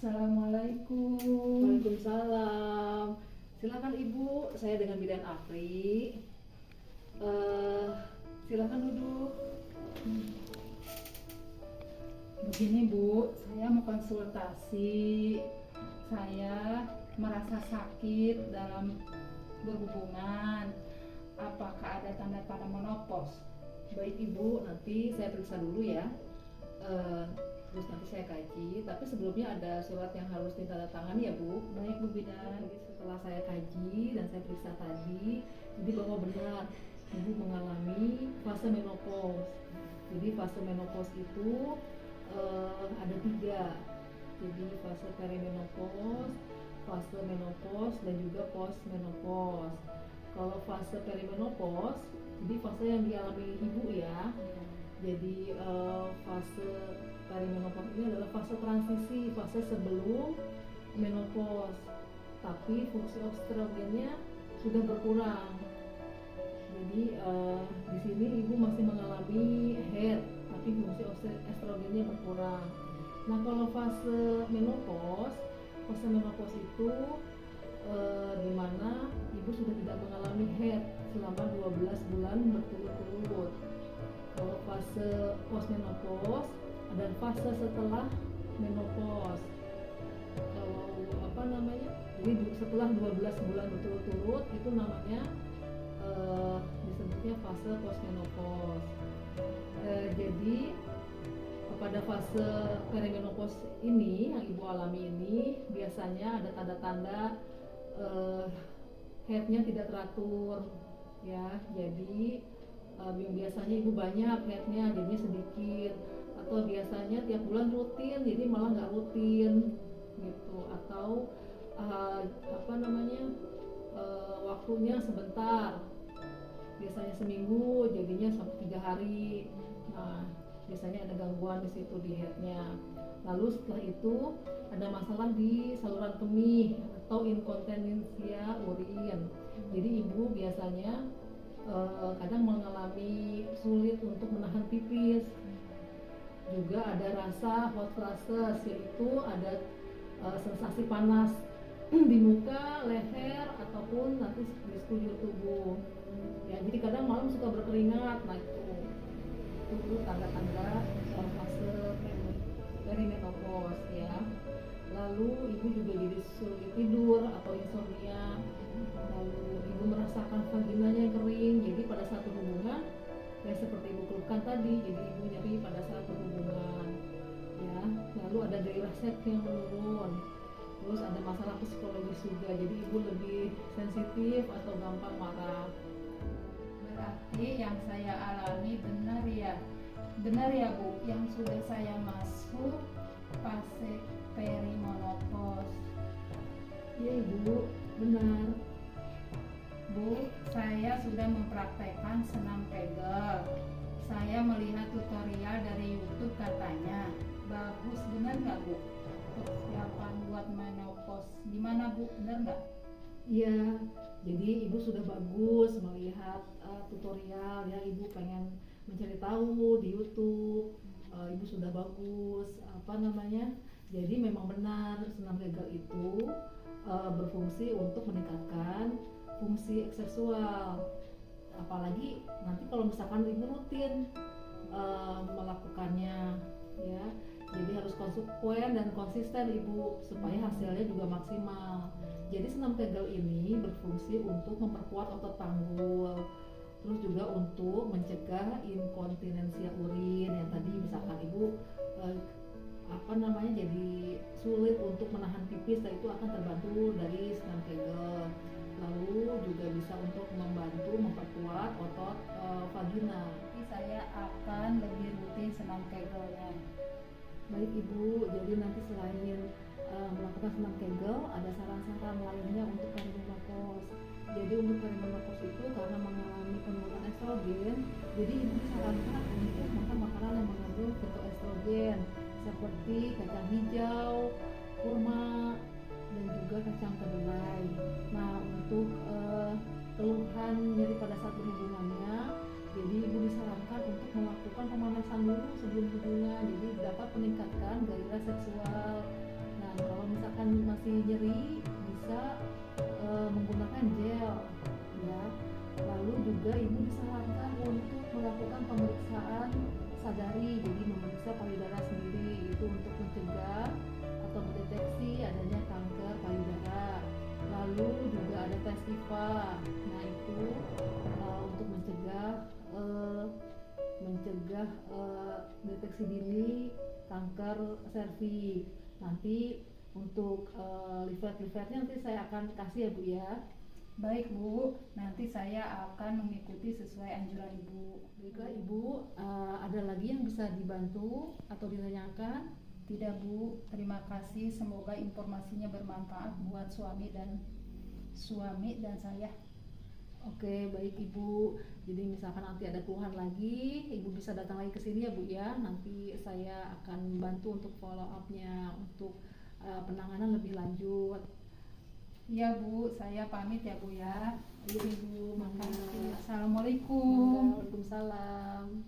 Assalamualaikum. Waalaikumsalam. Silakan Ibu, saya dengan Bidan Afri. Silakan duduk. Begini Bu, saya mau konsultasi. Saya merasa sakit dalam berhubungan. Apakah ada tanda-tanda menopause? Baik Ibu, nanti saya periksa dulu ya. Terus nanti saya kaji. Tapi sebelumnya ada surat yang harus ditandatangani ya Bu. Baik Bu Bidan. Jadi setelah saya kaji dan saya periksa tadi, jadi bahwa benar Ibu mengalami fase menopause. Jadi fase menopause itu ada 3. Jadi fase perimenopause, fase menopause, dan juga postmenopause. Kalau fase perimenopause, jadi fase yang dialami Ibu ya. Jadi fase perimenopause ini adalah fase transisi, fase sebelum menopause. Tapi fungsi estrogennya sudah berkurang. Jadi di sini Ibu masih mengalami head, tapi fungsi estrogennya berkurang. Nah, kalau fase menopause itu di mana Ibu sudah tidak mengalami head selama 12 bulan berturut-turut. Kalau fase postmenopause ada fase setelah menopause. Kalau jadi setelah 12 bulan berturut-turut itu namanya disebutnya fase postmenopause. Jadi pada fase perimenopause ini yang Ibu alami ini biasanya ada tanda-tanda headnya tidak teratur ya. Jadi yang biasanya Ibu banyak headnya jadinya sedikit, atau biasanya tiap bulan rutin jadi malah nggak rutin gitu, atau waktunya sebentar, biasanya seminggu jadinya sampai 3 hari. Nah, biasanya ada gangguan di situ di headnya. Lalu setelah itu ada masalah di saluran kemih atau inkontinensia urin. Jadi Ibu biasanya kadang mengalami sulit untuk menahan pipis. Juga ada rasa hot flashes, yaitu ada sensasi panas di muka, leher, ataupun nanti di sekujur tubuh. Ya, jadi kadang malam suka berkeringat. Nah, itu tanda-tanda fase perimenopause ya. Lalu Ibu juga jadi sulit tidur atau insomnia. Lalu Ibu merasakan vaginanya kering. Jadi pada saat berhubungan ya seperti Ibu keluhkan tadi, jadi Ibu nyeri pada saat berhubungan ya. Lalu ada gairah seks yang menurun. Terus ada masalah psikologis juga. Jadi Ibu lebih sensitif atau gampang marah. Berarti yang saya alami benar ya Bu, yang sudah saya masuk fase perimenopause. Iya Ibu, benar. Bu, saya sudah mempraktekkan senam Kegel. Saya melihat tutorial dari YouTube, katanya bagus. Benar nggak Bu? Persiapan buat menopause gimana Bu? Benar nggak? Iya, jadi Ibu sudah bagus melihat tutorial ya. Ibu pengen mencari tahu di YouTube. Ibu sudah bagus jadi memang benar senam Kegel itu berfungsi untuk meningkatkan fungsi seksual. Apalagi nanti kalau misalkan Ibu rutin melakukannya ya. Jadi harus konsekuen dan konsisten Ibu supaya hasilnya juga maksimal. Jadi senam Kegel ini berfungsi untuk memperkuat otot panggul, terus juga untuk mencegah inkontinensia urin yang tadi misalkan Ibu jadi sulit untuk menahan pipis, itu akan terbantu dari senam Kegel. Lalu juga bisa untuk membantu memperkuat otot vagina. Jadi saya akan lebih rutin senam Kegelnya. Baik Ibu, jadi nanti selain melakukan senam Kegel, ada saran-saran lainnya untuk perimenopause. Jadi untuk perimenopause itu karena mengalami penurunan estrogen, jadi Ibu disarankan untuk makan makanan yang mengandung fitoestrogen seperti kacang hijau, kurma, dan juga kacang kedelai. Nah, untuk keluhan nyeri pada saat berhubungannya, jadi Ibu disarankan untuk melakukan pemanasan dulu sebelum hubungan, jadi dapat meningkatkan gairah seksual. Nah, kalau disarankan untuk melakukan pemeriksaan sadari, jadi memeriksa payudara sendiri itu untuk mencegah atau mendeteksi adanya kanker payudara. Lalu juga ada tes IVA, nah itu untuk mencegah deteksi dini kanker serviks. Nanti untuk leaflet-leafletnya nanti saya akan kasih ya Bu ya. Baik Bu, nanti saya akan mengikuti sesuai anjuran Ibu. Baiklah Ibu, ada lagi yang bisa dibantu atau ditanyakan? Tidak Bu, terima kasih. Semoga informasinya bermanfaat buat suami dan saya. Oke, baik Ibu. Jadi misalkan nanti ada keluhan lagi, Ibu bisa datang lagi ke sini ya Bu ya. Nanti saya akan bantu untuk follow up-nya, untuk penanganan lebih lanjut. Iya Bu, saya pamit ya Bu ya. Iya Ibu, Makasih. mangga. Assalamualaikum. Waalaikumsalam.